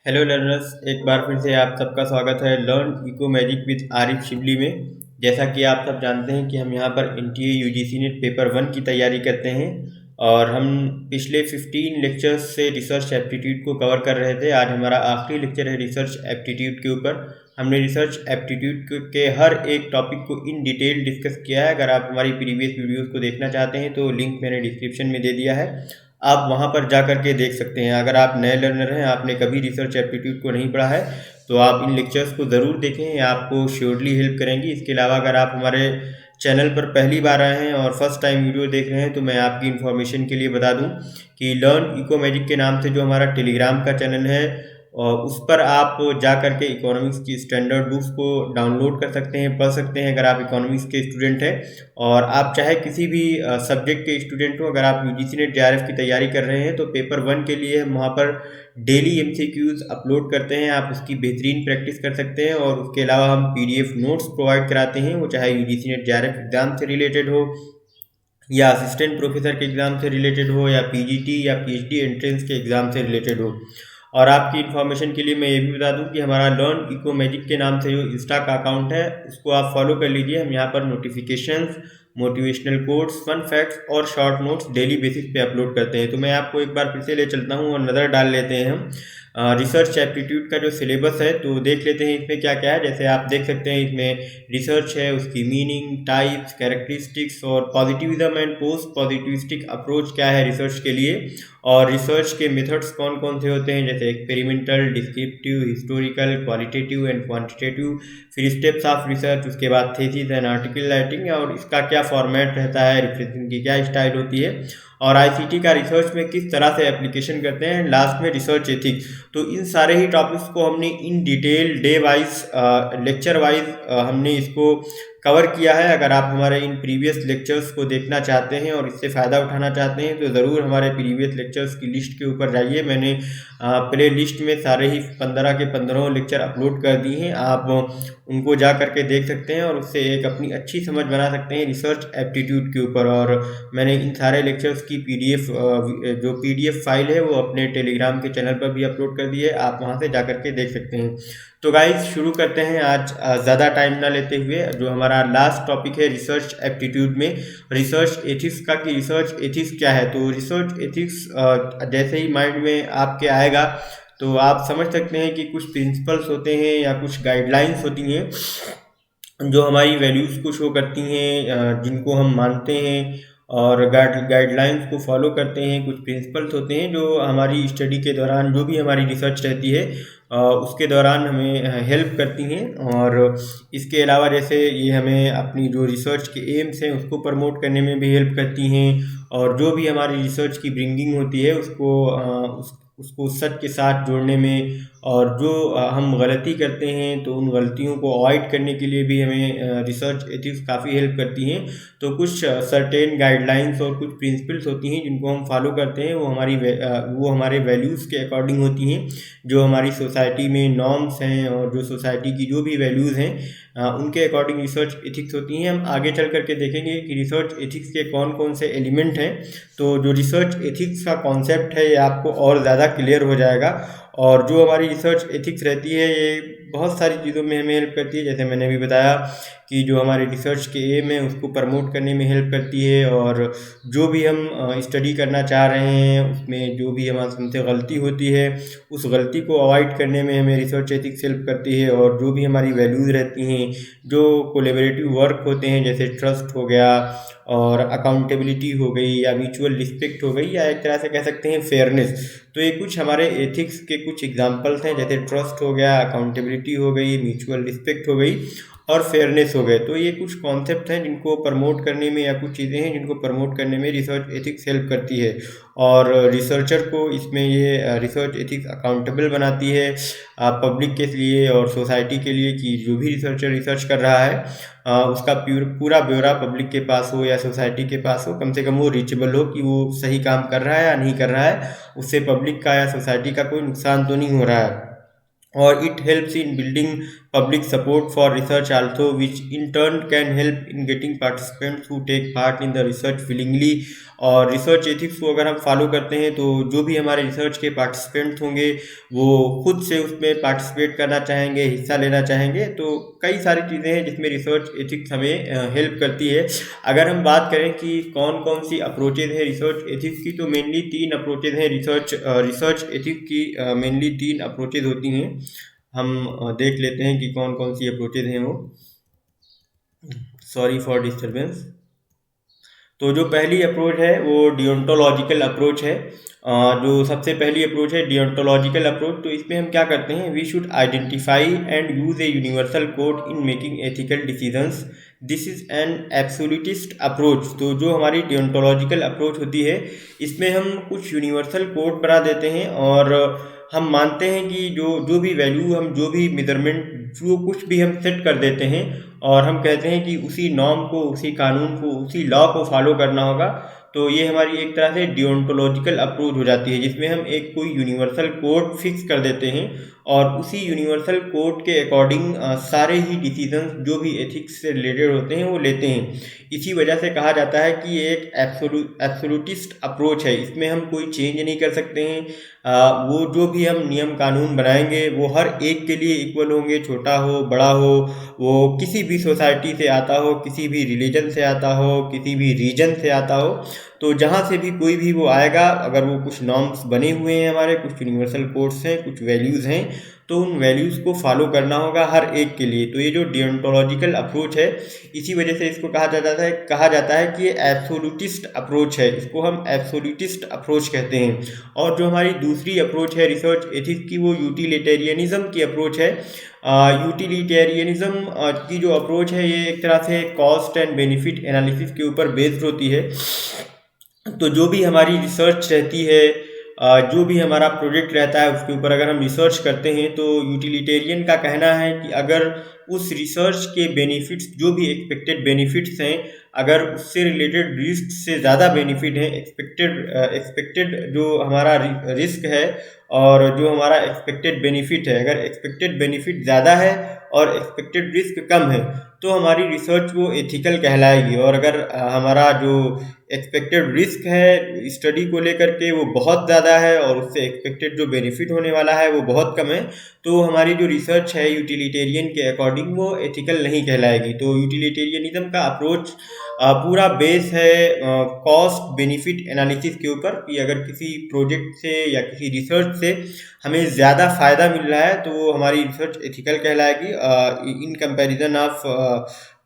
Hello learners, एक बार फिर से आप सबका स्वागत है learn eco magic with Arif Shibli में। जैसा कि आप सब जानते हैं कि हम यहाँ पर एनटीए यूजीसी नेट पेपर 1 की तैयारी करते हैं और हम पिछले 15 लेक्चर्स से रिसर्च एप्टीट्यूड को कवर कर रहे थे। आज हमारा आखिरी लेक्चर है रिसर्च एप्टीट्यूड के ऊपर। हमने रिसर्च एप्टीट्यूड के हर एक टॉपिक को इन डिटेल डिस्कस किया है। अगर आप हमारी प्रीवियस वीडियोज़ को देखना चाहते हैं तो लिंक मैंने डिस्क्रिप्शन में दे दिया है, आप वहाँ पर जा कर के देख सकते हैं। अगर आप नए लर्नर हैं, आपने कभी रिसर्च एप्टीट्यूड को नहीं पढ़ा है, तो आप इन लेक्चर्स को ज़रूर देखें, ये आपको श्योरली हेल्प करेंगी। इसके अलावा अगर आप हमारे चैनल पर पहली बार आए हैं और फर्स्ट टाइम वीडियो देख रहे हैं तो मैं आपकी इन्फॉर्मेशन के लिए बता दूं कि लर्न इको मैजिक के नाम से जो हमारा टेलीग्राम का चैनल है और उस पर आप जा करके इकोनॉमिक्स की स्टैंडर्ड बुक्स को डाउनलोड कर सकते हैं, पढ़ सकते हैं। अगर आप इकोनॉमिक्स के स्टूडेंट हैं और आप चाहे किसी भी सब्जेक्ट के स्टूडेंट हो, अगर आप यूजीसी नेट जेआरएफ की तैयारी कर रहे हैं तो पेपर 1 के लिए हम वहाँ पर डेली एमसीक्यूज अपलोड करते हैं। आप उसकी बेहतरीन प्रैक्टिस कर सकते हैं और उसके अलावा हम पीडीएफ नोट्स प्रोवाइड कराते हैं, वो चाहे यूजीसी नेट जेआरएफ एग्जाम से रिलेटेड हो या असिस्टेंट प्रोफेसर के एग्ज़ाम से रिलेटेड हो या पीजीटी या पीएचडी एंट्रेंस के एग्ज़ाम से रिलेटेड हो। और आपकी इन्फॉर्मेशन के लिए मैं ये भी बता दूं कि हमारा लर्न इको मैजिक के नाम से जो इंस्टा का अकाउंट है उसको आप फॉलो कर लीजिए। हम यहाँ पर notifications, motivational quotes, fun facts और शॉर्ट नोट्स डेली बेसिस पे अपलोड करते हैं। तो मैं आपको एक बार फिर से ले चलता हूँ और नज़र डाल लेते हैं हम रिसर्च एप्टीट्यूड का जो सिलेबस है, तो देख लेते हैं इसमें क्या क्या है। जैसे आप देख सकते हैं इसमें रिसर्च है, उसकी मीनिंग, टाइप्स, कैरेक्टरिस्टिक्स और positivism and post positivistic approach क्या है रिसर्च के लिए, और रिसर्च के मेथड्स कौन कौन से होते हैं जैसे experimental, descriptive, historical, qualitative and quantitative, फिर स्टेप्स ऑफ रिसर्च, उसके बाद थीसिस एंड आर्टिकल राइटिंग और इसका क्या फॉर्मेट रहता है, रिफ्रेंसिंग की क्या स्टाइल होती है, और आईसीटी का रिसर्च में किस तरह से एप्लीकेशन करते हैं, लास्ट में रिसर्च एथिक्स। तो इन सारे ही टॉपिक्स को हमने in detail day wise lecture wise हमने इसको कवर किया है। अगर आप हमारे इन प्रीवियस लेक्चर्स को देखना चाहते हैं और इससे फ़ायदा उठाना चाहते हैं तो ज़रूर हमारे प्रीवियस लेक्चर्स की लिस्ट के ऊपर जाइए। मैंने प्ले लिस्ट में सारे ही 15 के 15 लेक्चर अपलोड कर दिए हैं, आप उनको जा करके देख सकते हैं और उससे एक अपनी अच्छी समझ बना सकते हैं रिसर्च एप्टीट्यूड के ऊपर। और मैंने इन सारे लेक्चर्स की जो पीडीएफ फाइल है वो अपने टेलीग्राम के चैनल पर भी अपलोड कर दी है, आप वहाँ से जा करके देख सकते हैं। तो गाइज शुरू करते हैं आज ज़्यादा टाइम ना लेते हुए। जो हमारा लास्ट टॉपिक है रिसर्च एप्टीट्यूड में रिसर्च एथिक्स का, कि रिसर्च एथिक्स क्या है। तो रिसर्च एथिक्स जैसे ही माइंड में आपके आएगा तो आप समझ सकते हैं कि कुछ प्रिंसिपल्स होते हैं या कुछ गाइडलाइंस होती हैं जो हमारी वैल्यूज़ को शो करती हैं, जिनको हम मानते हैं और गाइडलाइंस को फॉलो करते हैं। कुछ प्रिंसिपल्स होते हैं जो हमारी स्टडी के दौरान, जो भी हमारी रिसर्च रहती है उसके दौरान हमें हेल्प करती हैं। और इसके अलावा जैसे ये हमें अपनी जो रिसर्च के एम्स हैं उसको प्रमोट करने में भी हेल्प करती हैं, और जो भी हमारी रिसर्च की ब्रिंगिंग होती है उसको सच के साथ जोड़ने में, और जो हम गलती करते हैं तो उन गलतियों को अवॉइड करने के लिए भी हमें रिसर्च एथिक्स काफ़ी हेल्प करती हैं। तो कुछ सर्टेन गाइडलाइंस और कुछ प्रिंसिपल्स होती हैं जिनको हम फॉलो करते हैं, वो हमारे वैल्यूज़ के अकॉर्डिंग होती हैं। जो हमारी सोसाइटी में नॉर्म्स हैं और जो सोसाइटी की जो भी वैल्यूज़ हैं उनके अकॉर्डिंग रिसर्च एथिक्स होती हैं। हम आगे चल करके देखेंगे कि रिसर्च एथिक्स के कौन कौन से एलिमेंट हैं। तो जो रिसर्च एथिक्स का कॉन्सेप्ट है ये आपको और ज़्यादा क्लियर हो जाएगा। और जो हमारी रिसर्च एथिक्स रहती है ये बहुत सारी चीज़ों में हमें हेल्प करती है। जैसे मैंने अभी बताया कि जो हमारे रिसर्च के एम है उसको प्रमोट करने में हेल्प करती है, और जो भी हम स्टडी करना चाह रहे हैं उसमें जो भी हमसे गलती होती है उस गलती को अवॉइड करने में हमें रिसर्च एथिक्स हेल्प करती है। और जो भी हमारी वैल्यूज़ रहती हैं, जो कोलेबरेटिव वर्क होते हैं जैसे ट्रस्ट हो गया और अकाउंटेबिलिटी हो गई या म्यूचुअल रिस्पेक्ट हो गई, या एक तरह से कह सकते हैं फेयरनेस। तो ये कुछ हमारे एथिक्स के कुछ एग्जांपल्स हैं, जैसे ट्रस्ट हो गया, अकाउंटेबिलिटी हो गई, म्यूचुअल रिस्पेक्ट हो गई और फेयरनेस हो गए। तो ये कुछ कॉन्सेप्ट हैं जिनको प्रमोट करने में, या कुछ चीज़ें हैं जिनको प्रमोट करने में रिसर्च एथिक्स हेल्प करती है। और रिसर्चर को इसमें ये रिसर्च एथिक्स अकाउंटेबल बनाती है पब्लिक के लिए और सोसाइटी के लिए, कि जो भी रिसर्चर रिसर्च कर रहा है उसका पूरा ब्यौरा पब्लिक के पास हो या सोसाइटी के पास हो, कम से कम वो रीचेबल हो कि वो सही काम कर रहा है या नहीं कर रहा है, उससे पब्लिक का या सोसाइटी का कोई नुकसान तो नहीं हो रहा है। और it helps in building public support for research also, which in turn can help in getting participants who take part in the research willingly और रिसर्च एथिक्स को अगर हम फॉलो करते हैं तो जो भी हमारे रिसर्च के पार्टिसिपेंट्स होंगे वो खुद से उसमें पार्टिसिपेट करना चाहेंगे, हिस्सा लेना चाहेंगे। तो कई सारी चीज़ें हैं जिसमें रिसर्च एथिक्स हमें हेल्प करती है। अगर हम बात करें कि कौन कौन सी अप्रोचेज है रिसर्च एथिक्स की, तो मेनली 3 अप्रोचेज हैं रिसर्च एथिक्स की। मेनली 3 अप्रोचेज होती हैं। हम देख लेते हैं कि कौन कौन सी अप्रोचेज हैं वो। Sorry for disturbance. तो जो पहली अप्रोच है वो डियोंटोलॉजिकल अप्रोच है। जो सबसे पहली अप्रोच है डियोंटोलॉजिकल अप्रोच, तो इसमें हम क्या करते हैं, we should identify and use a universal code in making ethical decisions. This is an absolutist approach. तो जो हमारी डियोंटोलॉजिकल अप्रोच होती है इसमें हम कुछ यूनिवर्सल कोड बना देते हैं और हम मानते हैं कि जो जो भी वैल्यू, हम जो भी मेजरमेंट, जो कुछ भी हम सेट कर देते हैं और हम कहते हैं कि उसी नॉर्म को, उसी कानून को, उसी लॉ को फॉलो करना होगा। तो ये हमारी एक तरह से डियोंटोलॉजिकल अप्रोच हो जाती है जिसमें हम एक कोई यूनिवर्सल कोड फिक्स कर देते हैं और उसी यूनिवर्सल कोड के अकॉर्डिंग सारे ही डिसीजंस जो भी एथिक्स से रिलेटेड होते हैं वो लेते हैं। इसी वजह से कहा जाता है कि ये एक एब्सोल्यूटिस्ट अप्रोच है। इसमें हम कोई चेंज नहीं कर सकते हैं। वो जो भी हम नियम कानून बनाएंगे वो हर एक के लिए इक्वल होंगे, छोटा हो बड़ा हो, वो किसी भी सोसाइटी से आता हो, किसी भी रिलीजन से आता हो, किसी भी रीजन से आता हो। तो जहाँ से भी कोई भी वो आएगा, अगर वो कुछ नॉर्म्स बने हुए हैं, हमारे कुछ यूनिवर्सल कोड्स हैं, कुछ वैल्यूज़ हैं, तो उन वैल्यूज़ को फॉलो करना होगा हर एक के लिए। तो ये जो डियोंटोलॉजिकल अप्रोच है, इसी वजह से इसको कहा जाता है कि ये एब्सोल्यूटिस्ट अप्रोच है। इसको हम एब्सोल्यूटिस्ट अप्रोच कहते हैं। और जो हमारी दूसरी अप्रोच है रिसर्च एथिक्स की, वो यूटिलिटेरियनिज्म की अप्रोच है। यूटिलिटेरियनिज्म की जो अप्रोच है ये एक तरह से कॉस्ट एंड बेनिफिट एनालिसिस के ऊपर बेस्ड होती है। तो जो भी हमारी रिसर्च रहती है, जो भी हमारा प्रोजेक्ट रहता है, उसके ऊपर अगर हम रिसर्च करते हैं तो यूटिलिटेरियन का कहना है कि अगर उस रिसर्च के बेनिफिट्स, जो भी एक्सपेक्टेड बेनिफिट्स हैं, अगर उससे रिलेटेड रिस्क से ज़्यादा बेनिफिट है, एक्सपेक्टेड जो हमारा रिस्क है और जो हमारा एक्सपेक्टेड बेनिफिट है, अगर एक्सपेक्टेड बेनिफिट ज़्यादा है और एक्सपेक्टेड रिस्क कम है, तो हमारी रिसर्च वो एथिकल कहलाएगी। और अगर हमारा जो एक्सपेक्टेड रिस्क है स्टडी को लेकर के वो बहुत ज़्यादा है और उससे एक्सपेक्टेड जो बेनिफिट होने वाला है वो बहुत कम है, तो हमारी जो रिसर्च है यूटिलिटेरियन के अकॉर्डिंग वो एथिकल नहीं कहलाएगी। तो यूटिलिटेरियनिज्म का अप्रोच पूरा बेस है कॉस्ट बेनिफिट एनालिसिस के ऊपर, कि अगर किसी प्रोजेक्ट से या किसी रिसर्च से हमें ज़्यादा फ़ायदा मिल रहा है तो वो हमारी रिसर्च एथिकल कहलाएगी, इन कंपैरिजन ऑफ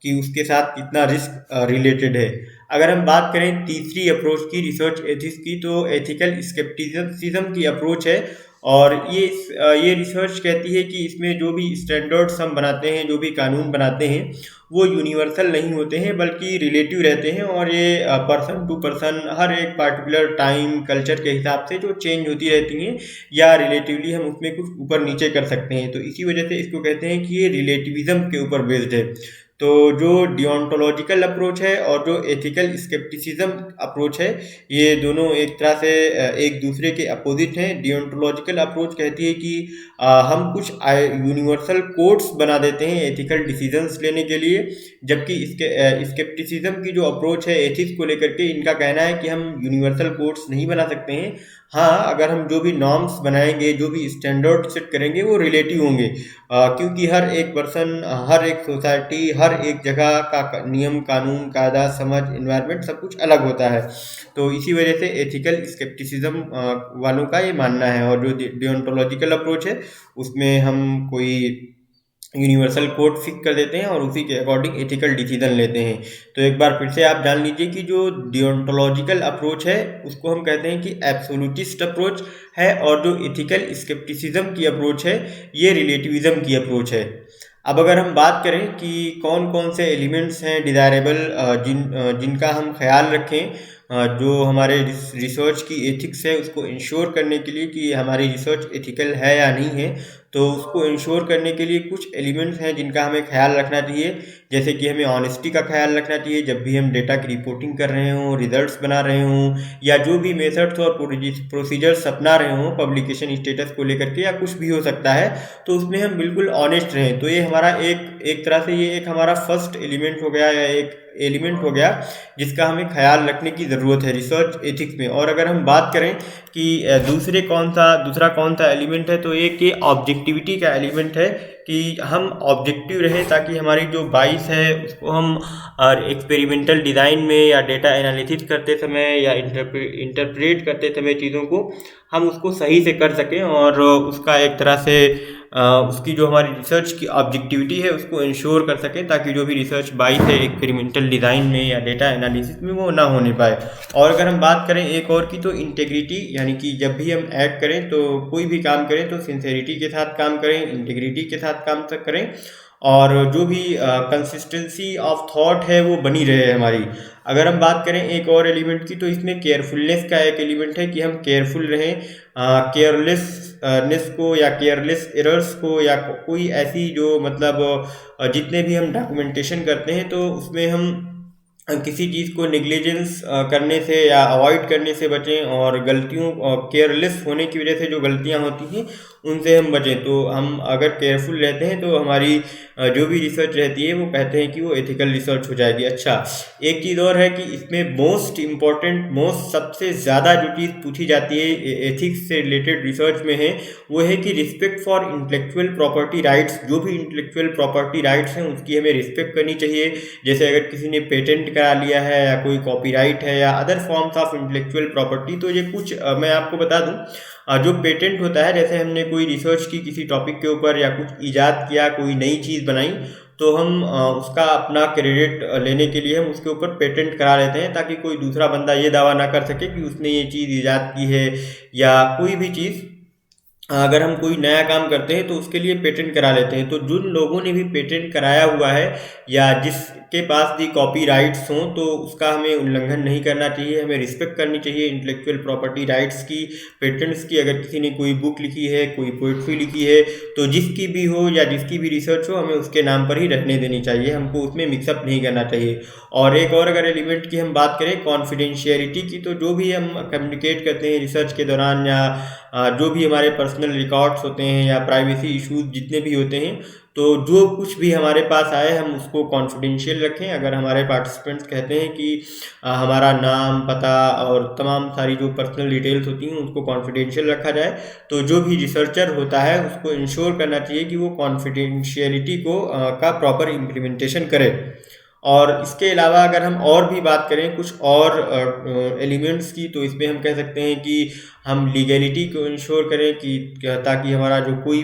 कि उसके साथ कितना रिस्क रिलेटेड है। अगर हम बात करें तीसरी अप्रोच की रिसर्च एथिक्स की, तो एथिकल स्केप्टिसिज्म की अप्रोच है। और ये रिसर्च कहती है कि इसमें जो भी स्टैंडर्ड्स हम बनाते हैं, जो भी कानून बनाते हैं, वो यूनिवर्सल नहीं होते हैं बल्कि रिलेटिव रहते हैं। और ये पर्सन टू पर्सन, हर एक पार्टिकुलर टाइम कल्चर के हिसाब से जो चेंज होती रहती हैं, या रिलेटिवली हम उसमें कुछ ऊपर नीचे कर सकते हैं। तो इसी वजह से इसको कहते हैं कि ये रिलेटिविज्म के ऊपर बेस्ड है। तो जो डियोंटोलॉजिकल अप्रोच है और जो एथिकल स्केप्टिसिज्म अप्रोच है, ये दोनों एक तरह से एक दूसरे के अपोजिट हैं। डियोंटोलॉजिकल अप्रोच कहती है कि हम कुछ यूनिवर्सल कोड्स बना देते हैं एथिकल डिसीजंस लेने के लिए, जबकि इसके स्केप्टिसिज्म की जो अप्रोच है एथिक्स को लेकर के, इनका कहना है कि हम यूनिवर्सल कोड्स नहीं बना सकते हैं। हाँ, अगर हम जो भी नॉर्म्स बनाएंगे, जो भी स्टैंडर्ड सेट करेंगे, वो रिलेटिव होंगे, क्योंकि हर एक पर्सन, हर एक सोसाइटी, हर एक जगह का नियम कानून कायदा समझ इन्वायरमेंट सब कुछ अलग होता है। तो इसी वजह से एथिकल स्केप्टिसिज्म वालों का ये मानना है। और जो डियोंटोलॉजिकल अप्रोच है उसमें हम कोई यूनिवर्सल कोड फिक्स कर देते हैं और उसी के अकॉर्डिंग एथिकल डिसीजन लेते हैं। तो एक बार फिर से आप जान लीजिए कि जो डियोंटोलॉजिकल अप्रोच है उसको हम कहते हैं कि एब्सोल्यूटिस्ट अप्रोच है, और जो एथिकल स्केप्टिसिज्म की अप्रोच है ये रिलेटिविज्म की अप्रोच है। अब अगर हम बात करें कि कौन कौन से एलिमेंट्स हैं डिज़ायरेबल जिनका हम ख्याल रखें, जो हमारे रिसर्च की एथिक्स है उसको इंश्योर करने के लिए कि हमारी रिसर्च एथिकल है या नहीं है, तो उसको इंश्योर करने के लिए कुछ एलिमेंट्स हैं जिनका हमें ख्याल रखना चाहिए। जैसे कि हमें ऑनेस्टी का ख्याल रखना चाहिए जब भी हम डेटा की रिपोर्टिंग कर रहे हों, रिजल्ट्स बना रहे हों, या जो भी मेथड्स और प्रोसीजर्स अपना रहे हों पब्लिकेशन स्टेटस को लेकर के, या कुछ भी हो सकता है, तो उसमें हम बिल्कुल ऑनेस्ट रहें। तो ये हमारा एक तरह से ये एक हमारा फर्स्ट एलिमेंट हो गया, या एक एलिमेंट हो गया जिसका हमें ख्याल रखने की ज़रूरत है रिसर्च एथिक्स में। और अगर हम बात करें कि दूसरा कौन सा एलिमेंट है, तो एक ये ऑब्जेक्टिविटी का एलिमेंट है कि हम ऑब्जेक्टिव रहे, ताकि हमारी जो बाइस है उसको हम एक्सपेरिमेंटल डिज़ाइन में या डेटा एनालिसिस करते समय या इंटरप्रेट करते समय चीज़ों को हम उसको सही से कर सकें, और उसका एक तरह से उसकी जो हमारी रिसर्च की ऑब्जेक्टिविटी है उसको इंश्योर कर सकें, ताकि जो भी रिसर्च बाइस है एक्सपेरिमेंटल डिज़ाइन में या डेटा एनालिसिस में वो ना होने पाए। और अगर हम बात करें एक और की, तो इंटेग्रिटी, यानी कि जब भी हम ऐड करें तो कोई भी काम करें तो सिंसेरिटी के साथ काम करें, इंटीग्रिटी के साथ काम करें, और जो भी कंसिस्टेंसी ऑफ थॉट है वो बनी रहे हमारी। अगर हम बात करें एक और एलिमेंट की, तो इसमें केयरफुलनेस का एक एलिमेंट है कि हम केयरफुल रहें, केयरलेसनेस को या केयरलेस एरर्स को या कोई ऐसी जो मतलब जितने भी हम डॉक्यूमेंटेशन करते हैं तो उसमें हम किसी चीज़ को नेग्लिजेंस करने से या अवॉइड करने से बचें, और गलतियों केयरलेस होने की वजह से जो गलतियां होती हैं उनसे हम बचें। तो हम अगर केयरफुल रहते हैं तो हमारी जो भी रिसर्च रहती है वो कहते हैं कि वो एथिकल रिसर्च हो जाएगी। अच्छा, एक चीज़ और है कि इसमें मोस्ट सबसे ज़्यादा जो चीज़ पूछी जाती है एथिक्स से रिलेटेड रिसर्च में है, वो है कि respect for intellectual property rights. जो भी इंटेलेक्चुअल प्रॉपर्टी राइट्स हैं उसकी हमें रिस्पेक्ट करनी चाहिए। जैसे अगर किसी ने पेटेंट करा लिया है या कोई कॉपीराइट है या other forms of intellectual property, तो ये कुछ मैं आपको बता दूं, जो पेटेंट होता है, जैसे हमने कोई रिसर्च की किसी टॉपिक के ऊपर या कुछ ईजाद किया, कोई नई चीज़ बनाई, तो हम उसका अपना क्रेडिट लेने के लिए हम उसके ऊपर पेटेंट करा लेते हैं, ताकि कोई दूसरा बंदा ये दावा ना कर सके कि उसने ये चीज़ ईजाद की है। या कोई भी चीज़ अगर हम कोई नया काम करते हैं तो उसके लिए पेटेंट करा लेते हैं। तो जिन लोगों ने भी पेटेंट कराया हुआ है या जिसके पास भी कॉपीराइट्स हों, तो उसका हमें उल्लंघन नहीं करना चाहिए, हमें रिस्पेक्ट करनी चाहिए इंटेलेक्चुअल प्रॉपर्टी राइट्स की, पेटेंट्स की। अगर किसी ने कोई बुक लिखी है, कोई पोइट्री लिखी है, तो जिसकी भी हो या जिसकी भी रिसर्च हो, हमें उसके नाम पर ही रहने देनी चाहिए, हमको उसमें मिक्सअप नहीं करना चाहिए। और एक और अगर एलिमेंट की हम बात करें कॉन्फिडेंशियलिटी की, तो जो भी हम कम्युनिकेट करते हैं रिसर्च के दौरान या जो भी हमारे पर्सनल रिकॉर्ड्स होते हैं या प्राइवेसी इश्यूज जितने भी होते हैं, तो जो कुछ भी हमारे पास आए हम उसको कॉन्फिडेंशियल रखें। अगर हमारे पार्टिसिपेंट्स कहते हैं कि हमारा नाम, पता और तमाम सारी जो पर्सनल डिटेल्स होती हैं उसको कॉन्फिडेंशियल रखा जाए, तो जो भी रिसर्चर होता है उसको इंश्योर करना चाहिए कि वो कॉन्फिडेंशियलिटी का प्रॉपर इम्प्लीमेंटेशन करे। और इसके अलावा अगर हम और भी बात करें कुछ और एलिमेंट्स की, तो इसमें हम कह सकते हैं कि हम लीगैलिटी को इंश्योर करें कि ताकि हमारा जो कोई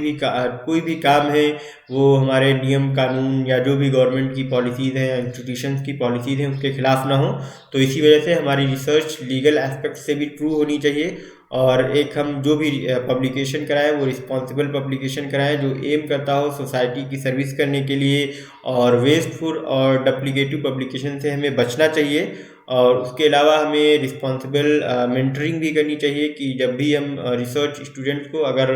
भी काम है वो हमारे नियम कानून या जो भी गवर्नमेंट की पॉलिसीज़ हैं या इंस्टीट्यूशंस की पॉलिसीज़ हैं उसके खिलाफ ना हो। तो इसी वजह से हमारी रिसर्च लीगल एस्पेक्ट से भी ट्रू होनी चाहिए। और एक हम जो भी पब्लिकेशन कराएं वो रिस्पॉन्सिबल पब्लिकेशन कराएं जो एम करता हो सोसाइटी की सर्विस करने के लिए, और वेस्टफुल और डुप्लीकेटिव पब्लिकेशन से हमें बचना चाहिए। और उसके अलावा हमें रिस्पॉन्सिबल मेंटरिंग भी करनी चाहिए कि जब भी हम रिसर्च स्टूडेंट्स को, अगर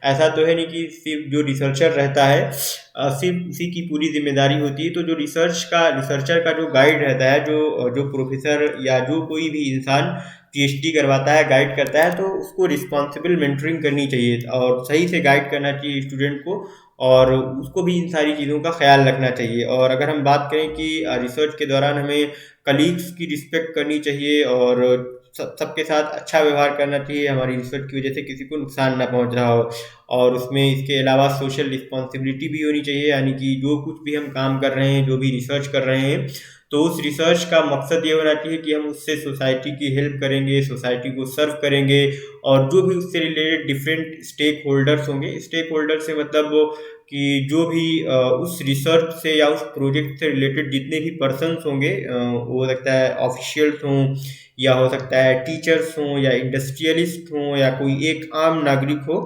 ऐसा तो है नहीं कि सिर्फ जो रिसर्चर रहता है सिर्फ उसी की पूरी जिम्मेदारी होती है, तो जो रिसर्चर का जो गाइड रहता है, जो प्रोफेसर या जो कोई भी इंसान पीएचडी करवाता है, गाइड करता है, तो उसको रिस्पॉन्सिबल मेंटरिंग करनी चाहिए और सही से गाइड करना चाहिए स्टूडेंट को, और उसको भी इन सारी चीज़ों का ख्याल रखना चाहिए। और अगर हम बात करें कि रिसर्च के दौरान हमें कलीग्स की रिस्पेक्ट करनी चाहिए और सबके साथ अच्छा व्यवहार करना चाहिए, हमारी रिसर्च की वजह से किसी को नुकसान ना पहुंच रहा हो। और उसमें इसके अलावा सोशल रिस्पॉन्सिबिलिटी भी होनी चाहिए, यानी कि जो कुछ भी हम काम कर रहे हैं, जो भी रिसर्च कर रहे हैं, तो उस रिसर्च का मकसद ये होना चाहिए कि हम उससे सोसाइटी की हेल्प करेंगे, सोसाइटी को सर्व करेंगे। और जो भी उससे रिलेटेड डिफरेंट स्टेक होल्डर्स होंगे, स्टेक होल्डर से मतलब वो कि जो भी उस रिसर्च से या उस प्रोजेक्ट से रिलेटेड जितने भी पर्सन्स होंगे, वो हो सकता है ऑफिशियल्स हों या हो सकता है टीचर्स हों या इंडस्ट्रियलिस्ट हों या कोई एक आम नागरिक हो,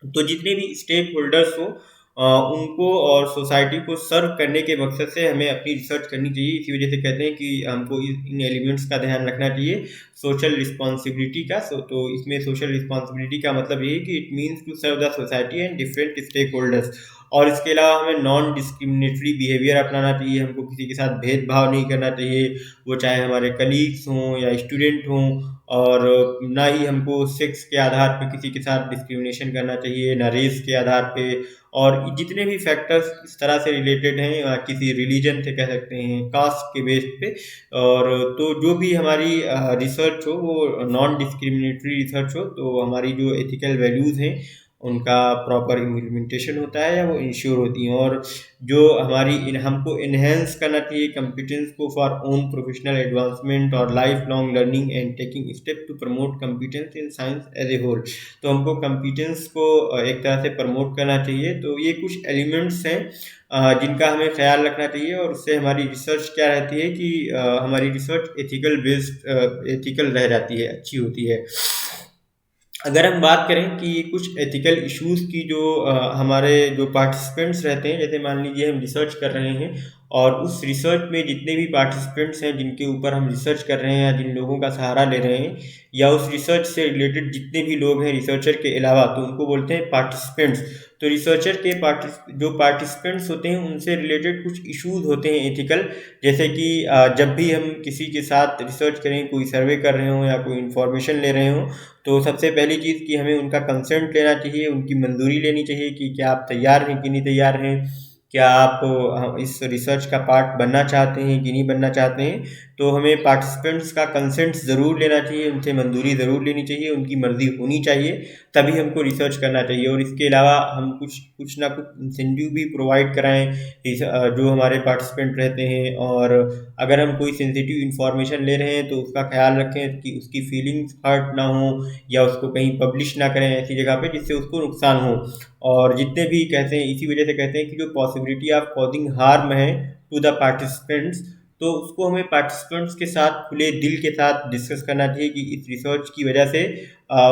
तो जितने भी स्टेक होल्डर्स हो उनको और सोसाइटी को सर्व करने के मकसद से हमें अपनी रिसर्च करनी चाहिए। इसी वजह से कहते हैं कि हमको इन एलिमेंट्स का ध्यान रखना चाहिए सोशल रिस्पॉन्सिबिलिटी का। तो इसमें सोशल रिस्पॉन्सिबिलिटी का मतलब ये है कि it means to serve the society and different stake holders. और इसके अलावा हमें नॉन डिस्क्रिमिनेटरी बिहेवियर अपनाना चाहिए, हमको किसी के साथ भेदभाव नहीं करना चाहिए, वो चाहे हमारे कलीग्स हों या स्टूडेंट हों। और ना ही हमको सेक्स के आधार पे किसी के साथ डिस्क्रिमिनेशन करना चाहिए, ना रेस के आधार पे। और जितने भी फैक्टर्स इस तरह से रिलेटेड हैं, किसी रिलीजन से कह सकते हैं, कास्ट के बेस पे। और तो जो भी हमारी रिसर्च हो वो नॉन डिस्क्रिमिनेटरी रिसर्च हो, तो हमारी जो एथिकल वैल्यूज़ हैं उनका प्रॉपर इम्प्लीमेंटेशन होता है या वो इंश्योर होती हैं। और जो हमारी हमको इन्हेंस करना चाहिए कंपिटेंस को फॉर ओन प्रोफेशनल एडवांसमेंट और life long learning and taking step to promote competence in science as a whole. तो हमको कंपिटेंस को एक तरह से प्रमोट करना चाहिए। तो ये कुछ एलिमेंट्स हैं जिनका हमें ख्याल रखना चाहिए, और उससे हमारी रिसर्च क्या रहती है कि हमारी रिसर्च एथिकल बेस्ड एथिकल रह जाती है, अच्छी होती है। अगर हम बात करें कि कुछ एथिकल इश्यूज़ की जो हमारे जो पार्टिसिपेंट्स रहते हैं, जैसे मान लीजिए हम रिसर्च कर रहे हैं और उस रिसर्च में जितने भी पार्टिसिपेंट्स हैं जिनके ऊपर हम रिसर्च कर रहे हैं या जिन लोगों का सहारा ले रहे हैं, या उस रिसर्च से रिलेटेड जितने भी लोग हैं रिसर्चर के अलावा, तो उनको बोलते हैं पार्टिसिपेंट्स। तो रिसर्चर के जो पार्टिसिपेंट्स होते हैं उनसे रिलेटेड कुछ इश्यूज़ होते हैं एथिकल। जैसे कि जब भी हम किसी के साथ रिसर्च करें, कोई सर्वे कर रहे हों या कोई इन्फॉर्मेशन ले रहे हों, तो सबसे पहली चीज़ कि हमें उनका कंसेंट लेना चाहिए, उनकी मंजूरी लेनी चाहिए कि क्या आप तैयार हैं कि नहीं तैयार हैं, क्या आप इस रिसर्च का पार्ट बनना चाहते हैं कि नहीं बनना चाहते हैं। तो हमें पार्टिसिपेंट्स का कंसेंट ज़रूर लेना चाहिए, उनसे मंजूरी ज़रूर लेनी चाहिए, उनकी मर्ज़ी होनी चाहिए, तभी हमको रिसर्च करना चाहिए। और इसके अलावा हम कुछ ना कुछ इंसेंटिव भी प्रोवाइड कराएं जो हमारे पार्टिसिपेंट रहते हैं। और अगर हम कोई सेंसिटिव इन्फॉर्मेशन ले रहे हैं तो उसका ख्याल रखें कि उसकी फीलिंग्स हर्ट ना हो, या उसको कहीं पब्लिश ना करें ऐसी जगह पे जिससे उसको नुकसान हो। और जितने भी कहते हैं, इसी वजह से कहते हैं कि जो पॉसिबिलिटी ऑफ कॉजिंग हार्म है टू द पार्टिसिपेंट्स, तो उसको हमें पार्टिसिपेंट्स के साथ खुले दिल के साथ डिस्कस करना चाहिए कि इस रिसर्च की वजह से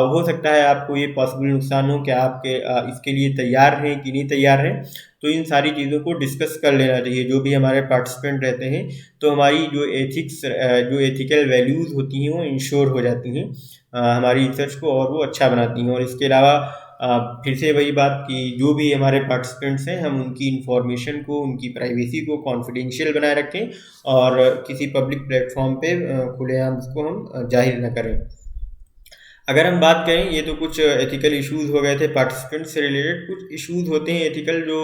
हो सकता है आपको ये पॉसिबल नुकसान हो, क्या आपके इसके लिए तैयार हैं कि नहीं तैयार हैं। तो इन सारी चीज़ों को डिस्कस कर लेना चाहिए जो भी हमारे पार्टिसिपेंट रहते हैं। तो हमारी जो जो एथिकल वैल्यूज़ होती हैं वो इंश्योर हो जाती हैं हमारी रिसर्च को, और वो अच्छा बनाती हैं। और इसके अलावा फिर से वही बात कि जो भी हमारे पार्टिसिपेंट्स हैं हम उनकी इन्फॉर्मेशन को, उनकी प्राइवेसी को कॉन्फिडेंशियल बनाए रखें, और किसी पब्लिक प्लेटफॉर्म पे खुलेआम उसको हम जाहिर न करें। अगर हम बात करें, ये तो कुछ एथिकल इश्यूज हो गए थे पार्टिसिपेंट से रिलेटेड। कुछ इश्यूज होते हैं एथिकल जो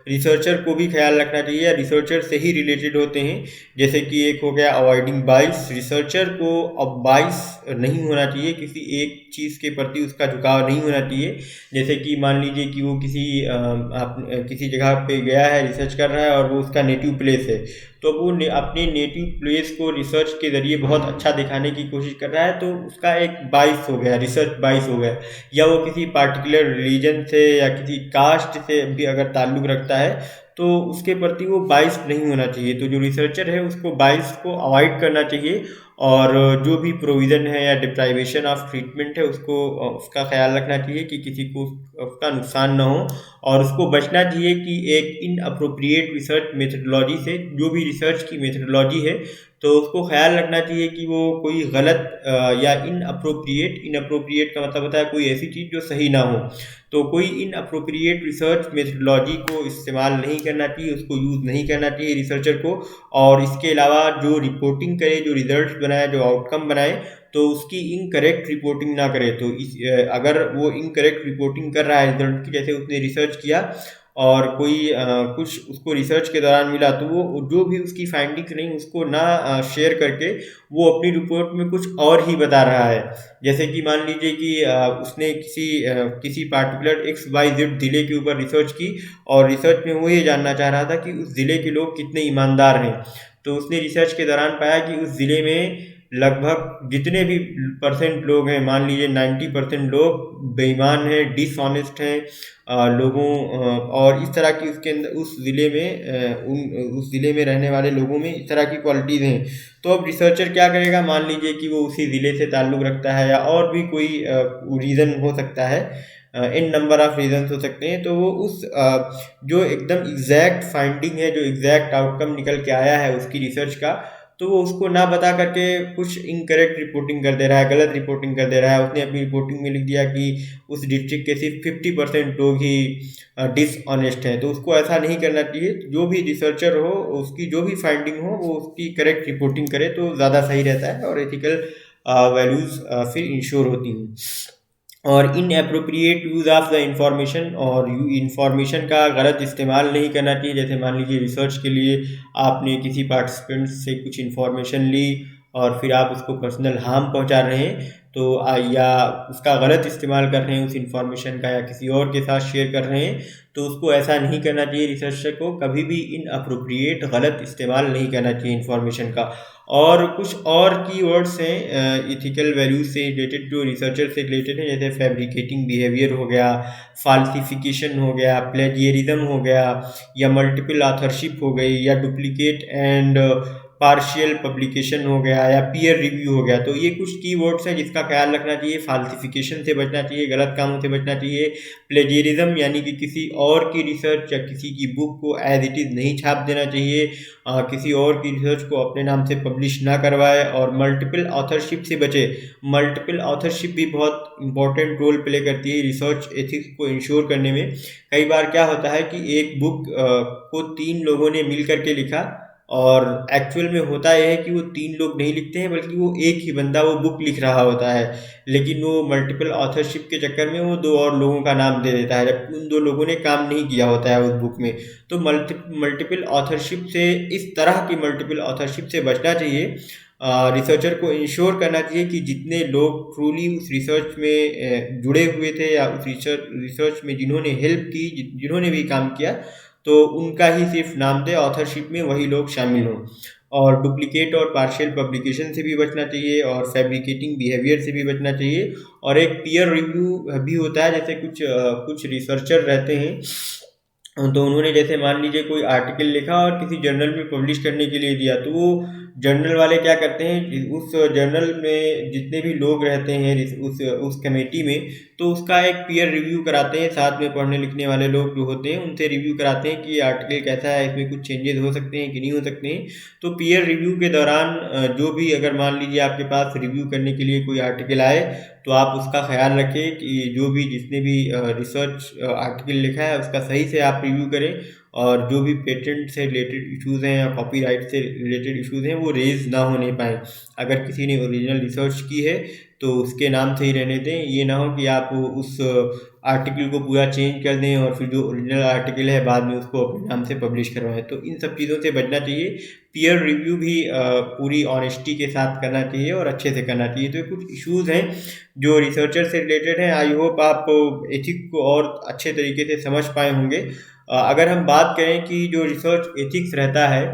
रिसर्चर को भी ख्याल रखना चाहिए या रिसर्चर से ही रिलेटेड होते हैं। जैसे कि एक हो गया अवॉइडिंग बाइस। रिसर्चर को अब बाइस नहीं होना चाहिए, किसी एक चीज़ के प्रति उसका झुकाव नहीं होना चाहिए। जैसे कि मान लीजिए कि वो किसी जगह पे गया है, रिसर्च कर रहा है और वो उसका नेटिव प्लेस है, तो वो अपने नेटिव प्लेस को रिसर्च के ज़रिए बहुत अच्छा दिखाने की कोशिश कर रहा है, तो उसका एक बाइस हो गया, रिसर्च बाइस हो गया। या वो किसी पार्टिकुलर रिलीजन से या किसी कास्ट से भी अगर ताल्लुक़ रखता है तो उसके प्रति वो बाइस नहीं होना चाहिए। तो जो रिसर्चर है उसको बाइस को अवॉइड करना चाहिए, और जो भी प्रोविज़न है या डिप्राइवेशन ऑफ ट्रीटमेंट है उसको उसका ख्याल रखना चाहिए कि किसी को उसका नुकसान ना हो। और उसको बचना चाहिए कि एक इनअप्रोप्रिएट रिसर्च मेथडोलॉजी से, जो भी रिसर्च की मेथडोलॉजी है तो उसको ख्याल रखना चाहिए कि वो कोई गलत या इनअप्रोप्रिएट का मतलब होता है कोई ऐसी चीज़ जो सही ना हो। तो कोई इनअप्रोप्रिएट रिसर्च मेथडोलॉजी को इस्तेमाल नहीं करना चाहिए, उसको यूज़ नहीं करना चाहिए रिसर्चर को। और इसके अलावा जो रिपोर्टिंग करे, जो रिजल्ट बनाए, जो आउटकम बनाए, तो उसकी इनकरेक्ट रिपोर्टिंग ना करे। तो अगर वो इनकरेक्ट रिपोर्टिंग कर रहा है रिजल्ट की, जैसे उसने रिसर्च किया और कोई कुछ उसको रिसर्च के दौरान मिला, तो वो जो भी उसकी फाइंडिंग नहीं उसको ना शेयर करके वो अपनी रिपोर्ट में कुछ और ही बता रहा है। जैसे कि मान लीजिए कि उसने किसी पार्टिकुलर XYZ ज़िले के ऊपर रिसर्च की, और रिसर्च में वो ये जानना चाह रहा था कि उस ज़िले के लोग कितने ईमानदार हैं। तो उसने रिसर्च के दौरान पाया कि उस ज़िले में लगभग जितने भी परसेंट लोग हैं, मान लीजिए 90% लोग बेईमान हैं, डिसऑनेस्ट हैं और इस तरह की उसके अंदर उस ज़िले में उस ज़िले में रहने वाले लोगों में इस तरह की क्वालिटीज़ हैं। तो अब रिसर्चर क्या करेगा, मान लीजिए कि वो उसी ज़िले से ताल्लुक़ रखता है या और भी कोई रीज़न हो सकता है, इन नंबर ऑफ रीजन्स हो सकते हैं, तो वो उस जो एकदम एग्जैक्ट फाइंडिंग है, जो एग्जैक्ट आउटकम निकल के आया है उसकी रिसर्च का, तो वो उसको ना बता करके कुछ इनकरेक्ट रिपोर्टिंग कर दे रहा है, गलत रिपोर्टिंग कर दे रहा है। उसने अपनी रिपोर्टिंग में लिख दिया कि उस डिस्ट्रिक्ट के सिर्फ 50% लोग ही डिसऑनेस्ट हैं। तो उसको ऐसा नहीं करना चाहिए। जो भी रिसर्चर हो, उसकी जो भी फाइंडिंग हो वो उसकी करेक्ट रिपोर्टिंग करे तो ज़्यादा सही रहता है और एथिकल वैल्यूज़ फिर इंश्योर होती हैं। और in appropriate use of the information, और इंफॉर्मेशन का गलत इस्तेमाल नहीं करना चाहिए। जैसे मान लीजिए रिसर्च के लिए आपने किसी पार्टिसिपेंट से कुछ इन्फॉर्मेशन ली और फिर आप उसको पर्सनल हार्म पहुंचा रहे हैं, तो या उसका गलत इस्तेमाल कर रहे हैं उस इंफॉर्मेशन का, या किसी और के साथ शेयर कर रहे हैं, तो उसको ऐसा नहीं करना चाहिए। रिसर्चर को कभी भी इन अप्रोप्रिएट गलत इस्तेमाल नहीं करना चाहिए इंफॉर्मेशन का। और कुछ और कीवर्ड्स हैं इथिकल वैल्यूज से रिलेटेड, जो रिसर्चर से रिलेटेड है, जैसे फैब्रिकेटिंग बिहेवियर हो गया, फाल्सिफिकेशन हो गया, प्लेजियरिज्म हो गया, या मल्टीपल ऑथरशिप हो गई, या डुप्लीकेट एंड पार्शियल पब्लिकेशन हो गया, या पीयर रिव्यू हो गया। तो ये कुछ कीवर्ड्स हैं जिसका ख्याल रखना चाहिए। फाल्सिफिकेशन से बचना चाहिए, गलत कामों से बचना चाहिए। प्लेजियरिज्म यानी कि किसी और की रिसर्च या किसी की बुक को एज इट इज़ नहीं छाप देना चाहिए, किसी और की रिसर्च को अपने नाम से पब्लिश ना करवाए। और मल्टीपल ऑथरशिप से बचे। मल्टीपल ऑथरशिप भी बहुत इंपॉर्टेंट रोल प्ले करती है रिसर्च एथिक्स को इंश्योर करने में। कई बार क्या होता है कि एक बुक को 3 लोगों ने मिल करके लिखा, और एक्चुअल में होता यह है कि वो 3 लोग नहीं लिखते हैं, बल्कि वो एक ही बंदा वो बुक लिख रहा होता है, लेकिन वो मल्टीपल ऑथरशिप के चक्कर में वो 2 और लोगों का नाम दे देता है, जबकि उन 2 लोगों ने काम नहीं किया होता है उस बुक में। तो मल्टीपल ऑथरशिप से, इस तरह की मल्टीपल ऑथरशिप से बचना चाहिए। रिसर्चर को इंश्योर करना चाहिए कि जितने लोग ट्रूली उस रिसर्च में जुड़े हुए थे, या उस रिसर्च में जिन्होंने हेल्प की, जिन्होंने भी काम किया, तो उनका ही सिर्फ नाम दे, ऑथरशिप में वही लोग शामिल हों। और डुप्लीकेट और पार्शियल पब्लिकेशन से भी बचना चाहिए, और फैब्रिकेटिंग बिहेवियर से भी बचना चाहिए। और एक पीयर रिव्यू भी होता है, जैसे कुछ रिसर्चर रहते हैं, तो उन्होंने जैसे मान लीजिए कोई आर्टिकल लिखा और किसी जर्नल में पब्लिश करने के लिए दिया, तो वो जर्नल वाले क्या करते हैं, उस जर्नल में जितने भी लोग रहते हैं उस कमेटी में, तो उसका एक पीयर रिव्यू कराते हैं। साथ में पढ़ने लिखने वाले लोग जो होते हैं उनसे रिव्यू कराते हैं कि ये आर्टिकल कैसा है, इसमें कुछ चेंजेस हो सकते हैं कि नहीं हो सकते हैं। तो पीयर रिव्यू के दौरान जो भी, अगर मान लीजिए आपके पास रिव्यू करने के लिए कोई आर्टिकल आए, तो आप उसका ख्याल रखें कि जो भी, जिसने भी रिसर्च आर्टिकल लिखा है उसका सही से आप रिव्यू करें, और जो भी पेटेंट से रिलेटेड इश्यूज़ हैं या कॉपीराइट से रिलेटेड इश्यूज़ हैं वो रेज ना होने पाए। अगर किसी ने ओरिजिनल रिसर्च की है तो उसके नाम से ही रहने दें। ये ना हो कि आप उस आर्टिकल को पूरा चेंज कर दें और फिर जो ओरिजिनल आर्टिकल है बाद में उसको अपने नाम से पब्लिश करवाएं। तो इन सब चीज़ों से बचना चाहिए। पीयर रिव्यू भी पूरी ऑनेस्टी के साथ करना चाहिए और अच्छे से करना चाहिए। तो ये कुछ इश्यूज़ हैं जो रिसर्चर से रिलेटेड हैं। आई होप आप एथिक्स को और अच्छे तरीके से समझ पाए होंगे। अगर हम बात करें कि जो रिसर्च एथिक्स रहता है,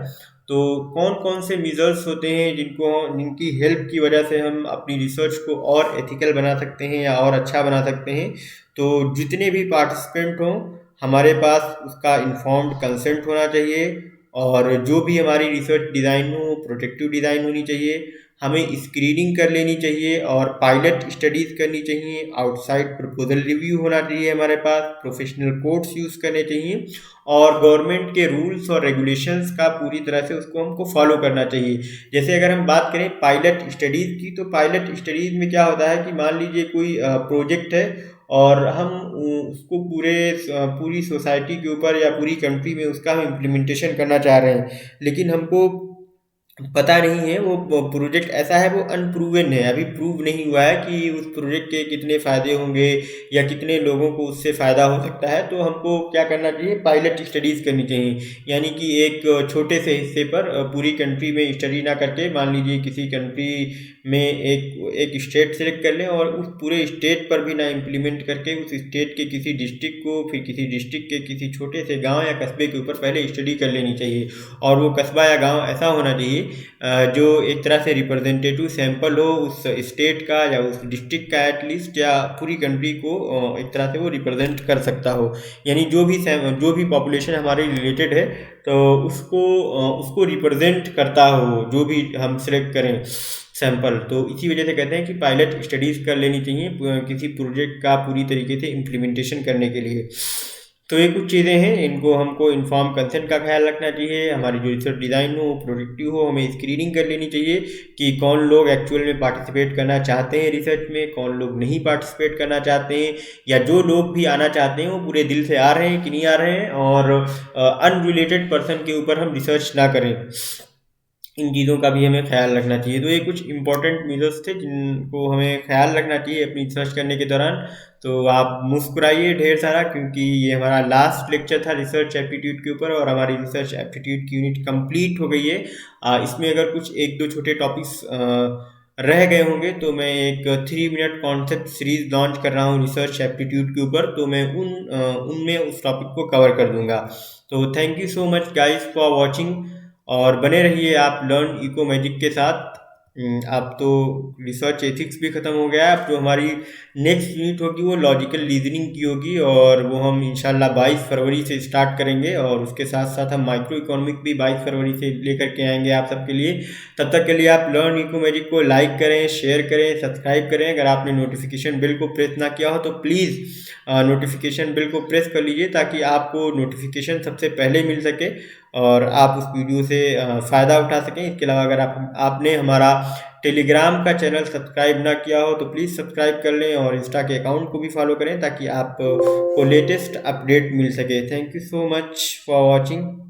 तो कौन कौन से मेजर्स होते हैं जिनकी हेल्प की वजह से हम अपनी रिसर्च को और एथिकल बना सकते हैं या और अच्छा बना सकते हैं। तो जितने भी पार्टिसिपेंट हों, हमारे पास उसका इन्फॉर्म्ड कंसेंट होना चाहिए, और जो भी हमारी रिसर्च डिज़ाइन हो प्रोटेक्टिव डिज़ाइन होनी चाहिए। हमें स्क्रीनिंग कर लेनी चाहिए और पायलट स्टडीज़ करनी चाहिए। आउटसाइड प्रपोजल रिव्यू होना चाहिए हमारे पास। प्रोफेशनल कोड्स यूज़ करने चाहिए, और गवर्नमेंट के रूल्स और रेगुलेशंस का पूरी तरह से उसको हमको फॉलो करना चाहिए। जैसे अगर हम बात करें पायलट स्टडीज़ की, तो पायलट स्टडीज़ में क्या होता है कि मान लीजिए कोई प्रोजेक्ट है, और हम उसको पूरी सोसाइटी के ऊपर या पूरी कंट्री में उसका हम इम्प्लीमेंटेशन करना चाह रहे हैं, लेकिन हमको पता नहीं है वो प्रोजेक्ट ऐसा है, वो अनप्रूवन है, अभी प्रूव नहीं हुआ है कि उस प्रोजेक्ट के कितने फ़ायदे होंगे या कितने लोगों को उससे फ़ायदा हो सकता है। तो हमको क्या करना चाहिए, पायलट स्टडीज़ करनी चाहिए। यानी कि एक छोटे से हिस्से पर पूरी कंट्री में स्टडी ना करके, मान लीजिए किसी कंट्री में एक स्टेट सेलेक्ट कर लें और उस पूरे स्टेट पर भी ना इम्प्लीमेंट करके उस स्टेट के किसी डिस्ट्रिक्ट को, फिर किसी डिस्ट्रिक्ट के किसी छोटे से गांव या कस्बे के ऊपर पहले स्टडी कर लेनी चाहिए। और वो कस्बा या गांव ऐसा होना चाहिए जो एक तरह से रिप्रेजेंटेटिव सैंपल हो उस स्टेट का या उस डिस्ट्रिक्ट का एटलीस्ट, या पूरी कंट्री को एक तरह से वो रिप्रेजेंट कर सकता हो। यानी जो भी पॉपुलेशन हमारे रिलेटेड है, तो उसको रिप्रेजेंट करता हो जो भी हम सिलेक्ट करें सैंपल। तो इसी वजह से कहते हैं कि पायलट स्टडीज़ कर लेनी चाहिए किसी प्रोजेक्ट का पूरी तरीके से इम्प्लीमेंटेशन करने के लिए। तो ये कुछ चीज़ें हैं, इनको हमको इन्फॉर्म कंसेंट का ख्याल रखना चाहिए। हमारी जो रिसर्च डिज़ाइन हो प्रोडक्टिव हो, हमें स्क्रीनिंग कर लेनी चाहिए कि कौन लोग एक्चुअल में पार्टिसिपेट करना चाहते हैं रिसर्च में, कौन लोग नहीं पार्टिसिपेट करना चाहते हैं, या जो लोग भी आना चाहते हैं वो पूरे दिल से आ रहे हैं कि नहीं आ रहे हैं, और अनरिलेटेड पर्सन के ऊपर हम रिसर्च ना करें। इन चीज़ों का भी हमें ख्याल रखना चाहिए। तो ये कुछ इंपॉर्टेंट मेजर्स थे जिनको हमें ख्याल रखना चाहिए अपनी रिसर्च करने के दौरान। तो आप मुस्कुराइए ढेर सारा, क्योंकि ये हमारा लास्ट लेक्चर था रिसर्च एप्टीट्यूड के ऊपर और हमारी रिसर्च एप्टीट्यूड की यूनिट कंप्लीट हो गई है। इसमें अगर कुछ एक दो छोटे टॉपिक्स रह गए होंगे तो मैं एक 3 मिनट कॉन्सेप्ट सीरीज लॉन्च कर रहा हूँ रिसर्च एप्टीट्यूड के ऊपर, तो मैं उनमें उस टॉपिक को कवर कर दूंगा। तो thank you so much guys for watching, और बने रहिए आप लर्न इको मैजिक के साथ। अब तो रिसर्च एथिक्स भी ख़त्म हो गया है। अब जो हमारी नेक्स्ट यूनिट होगी वो लॉजिकल रीजनिंग की होगी, और वो हम इंशाल्लाह 22 फरवरी से स्टार्ट करेंगे, और उसके साथ साथ हम माइक्रो इकोनॉमिक भी 22 फरवरी से लेकर के आएंगे आप सबके लिए। तब तक के लिए आप लर्न इको मैजिक को लाइक करें, शेयर करें, सब्सक्राइब करें। अगर आपने नोटिफिकेशन बिल को प्रेस ना किया हो तो प्लीज़ नोटिफिकेशन बिल को प्रेस कर लीजिए, ताकि आपको नोटिफिकेशन सबसे पहले मिल सके और आप उस वीडियो से फ़ायदा उठा सकें। इसके अलावा अगर आपने हमारा टेलीग्राम का चैनल सब्सक्राइब ना किया हो तो प्लीज़ सब्सक्राइब कर लें, और इंस्टा के अकाउंट को भी फॉलो करें ताकि आप को लेटेस्ट अपडेट मिल सके। Thank you so much for watching.